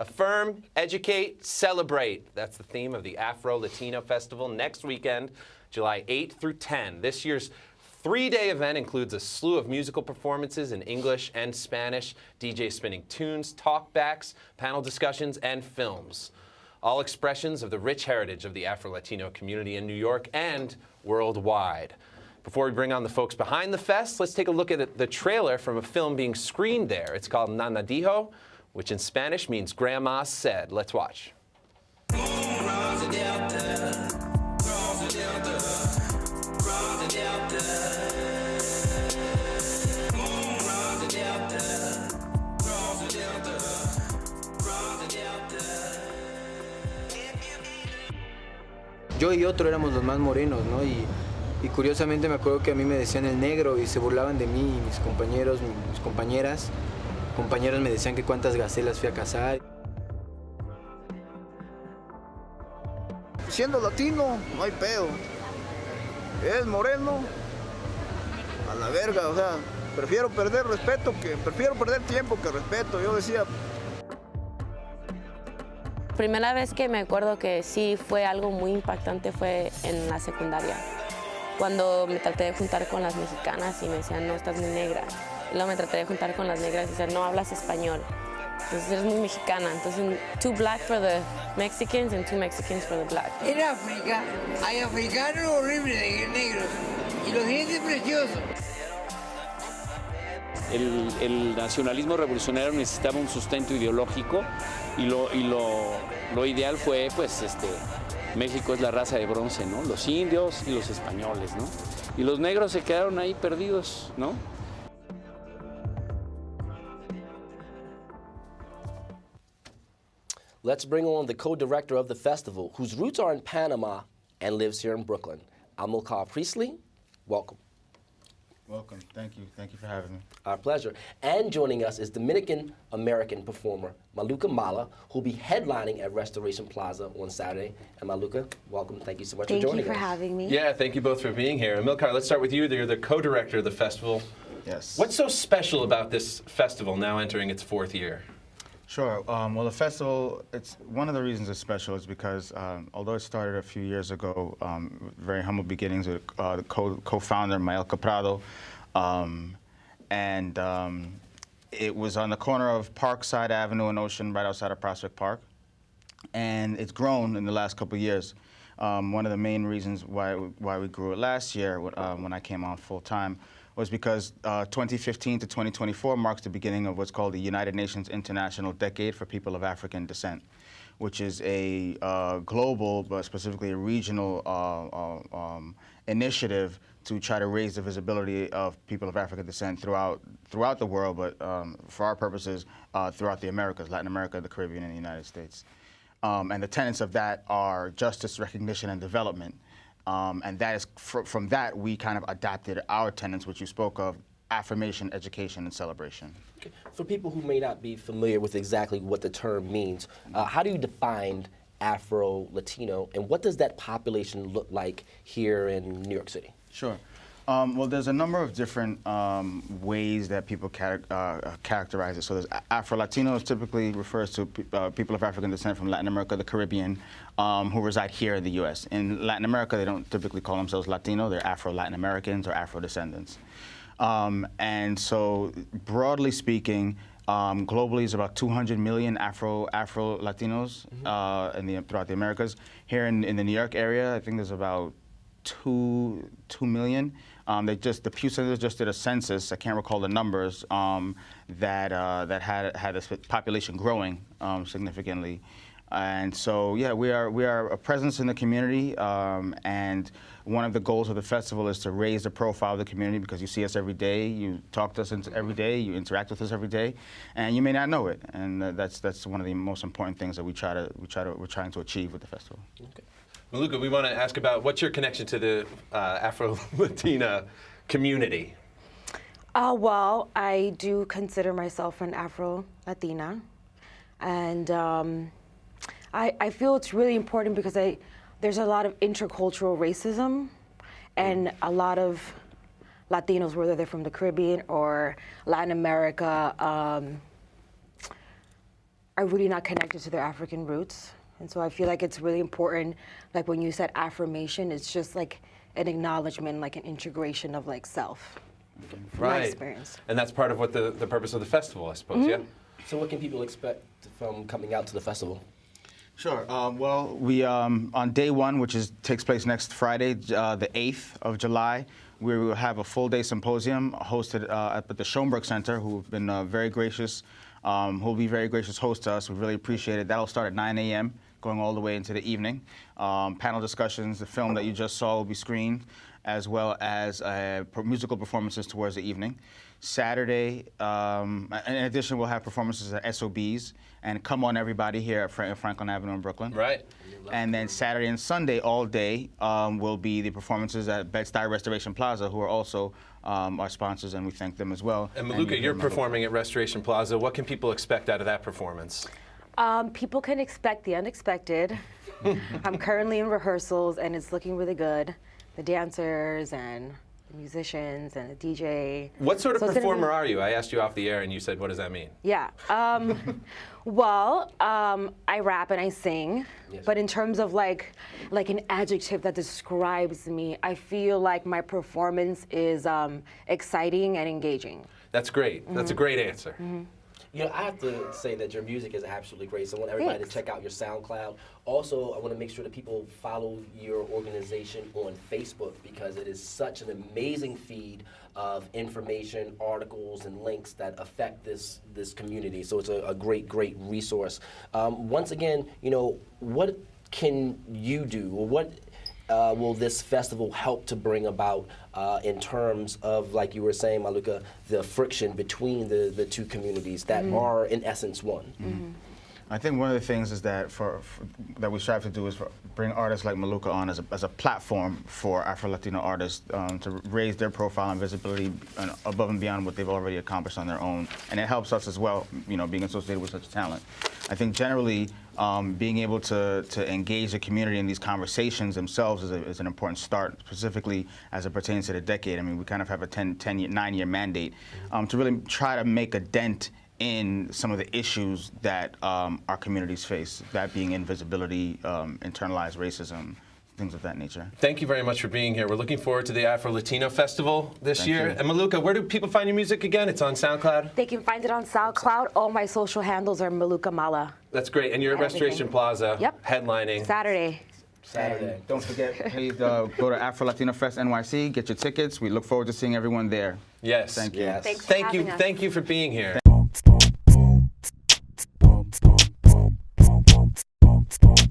Affirm, educate, celebrate. That's the theme of the Afro-Latino Festival next weekend, July 8th through 10. This year's three-day event includes a slew of musical performances in English and Spanish, DJs spinning tunes, talkbacks, panel discussions, and films. All expressions of the rich heritage of the Afro-Latino community in New York and worldwide. Before we bring on the folks behind the fest, let's take a look at the trailer from a film being screened there. It's called Nana Dijo, which in Spanish means Grandma Said. Let's watch. Yo y otro éramos los más morenos, ¿no? Y curiosamente me acuerdo que a mí me decían el negro y se burlaban de mí, y mis compañeros, mis compañeras. Compañeros me decían que cuántas gacelas fui a cazar. Siendo latino, no hay pedo. Es moreno, a la verga, o sea, prefiero perder tiempo que respeto. Yo decía. Primera vez que me acuerdo que sí fue algo muy impactante fue en la secundaria, cuando me traté de juntar con las mexicanas y me decían, no, estás muy negra. Y luego me traté de juntar con las negras y decían, no hablas español. Entonces eres muy mexicana. Entonces, 2 black for the Mexicans and 2 Mexicans for the black. En África hay africanos horribles de negros y los dientes preciosos. El nacionalismo revolucionario necesitaba un sustento ideológico y lo ideal fue, pues, México es la raza de bronce, ¿no? Los indios y los españoles, ¿no? Y los negros se quedaron ahí perdidos, ¿no? Let's bring on the co-director of the festival, whose roots are in Panama and lives here in Brooklyn. Amilcar Priestley, welcome. Welcome. Thank you. Thank you for having me. Our pleasure. And joining us is Dominican-American performer Maluca who'll be headlining at Restoration Plaza on Saturday. And Maluca, welcome. Thank you so much for joining us. Thank you for having me. Yeah, thank you both for being here. Amilcar, let's start with you. You're the co-director of the festival. Yes. What's so special about this festival now entering its 4th year? Sure. Well, the festival, it's one of the reasons it's special is because although it started a few years ago, very humble beginnings with the co-founder Maluca Prado, it was on the corner of Parkside Avenue and Ocean, right outside of Prospect Park, and it's grown in the last couple of years. One of the main reasons why we grew it last year when I came on full time was because 2015 to 2024 marks the beginning of what's called the United Nations International Decade for People of African Descent, which is a global, but specifically a regional initiative to try to raise the visibility of people of African descent throughout the world, but for our purposes, throughout the Americas, Latin America, the Caribbean, and the United States. And the tenets of that are justice, recognition, and development. And that is, from that, we kind of adapted our tenets, which you spoke of, affirmation, education, and celebration. Okay. For people who may not be familiar with exactly what the term means, how do you define Afro-Latino, and what does that population look like here in New York City? Sure. Well, there's a number of different ways that people characterize it. So there's Afro-Latinos typically refers to people of African descent from Latin America, the Caribbean, who reside here in the U.S. In Latin America, they don't typically call themselves Latino. They're Afro-Latin Americans or Afro-descendants. And so broadly speaking, globally is about 200 million Afro-Latinos throughout the Americas. Here in the New York area, I think there's about 2 million. The Pew Center just did a census. I can't recall the numbers that had this population growing significantly, and so yeah, we are a presence in the community. And one of the goals of the festival is to raise the profile of the community because you see us every day, you talk to us every day, you interact with us every day, and you may not know it. And that's one of the most important things that we're trying to achieve with the festival. Okay. Maluca, we want to ask about what's your connection to the Afro-Latina community? Well, I do consider myself an Afro-Latina, and I feel it's really important because there's a lot of intercultural racism, and a lot of Latinos, whether they're from the Caribbean or Latin America, are really not connected to their African roots. And so I feel like it's really important, like when you said affirmation, it's just like an acknowledgement, like an integration of like self. From my experience. And that's part of what the purpose of the festival, I suppose, yeah? So what can people expect from coming out to the festival? Sure. Well, we on day one, which takes place next Friday, the 8th of July, we will have a full-day symposium hosted at the Schomburg Center, who've been very gracious, who'll be very gracious host to us. We really appreciate it. That'll start at 9 a.m., going all the way into the evening. Panel discussions, the film that you just saw will be screened, as well as musical performances towards the evening. Saturday, in addition, we'll have performances at SOBs, and Come On Everybody here at Franklin Avenue in Brooklyn. Right. And then Saturday and Sunday, all day, will be the performances at Bed-Stuy Restoration Plaza, who are also our sponsors, and we thank them as well. And Maluca, you're performing at Restoration Plaza. What can people expect out of that performance? People can expect the unexpected. I'm currently in rehearsals, and it's looking really good. The dancers and the musicians and the DJ. What sort of performer are you? I asked you off the air, and you said, what does that mean? Yeah. Well, I rap and I sing, but in terms of like an adjective that describes me, I feel like my performance is exciting and engaging. That's great. That's a great answer. You know, I have to say that your music is absolutely great, so I want everybody to check out your SoundCloud. Also, I want to make sure that people follow your organization on Facebook, because it is such an amazing feed of information, articles, and links that affect this community. So it's a great resource. Once again, you know, what can you do, or what will this festival help to bring about in terms of, like you were saying, Maluca, the friction between the two communities that are, in essence, one? I think one of the things is that that we strive to do is bring artists like Maluca on as a platform for Afro-Latino artists to raise their profile and visibility above and beyond what they've already accomplished on their own. And it helps us as well, you know, being associated with such talent. I think generally being able to engage the community in these conversations themselves is an important start, specifically as it pertains to the decade. I mean, we kind of have a 9-year mandate to really try to make a dent in some of the issues that our communities face, that being invisibility, internalized racism, things of that nature. Thank you very much for being here. We're looking forward to the Afro-Latino Festival this year. You. And Maluca, where do people find your music again? It's on SoundCloud? They can find it on SoundCloud. All my social handles are Maluca Mala. That's great. And you're at Restoration Plaza, headlining. Saturday. And don't forget, please go to Afro-Latino Fest NYC, get your tickets. We look forward to seeing everyone there. Yes. Thank you. Yes. Thanks for having us. Thank you for being here. Boom, boom, boom, boom, boom, boom, boom, boom, boom.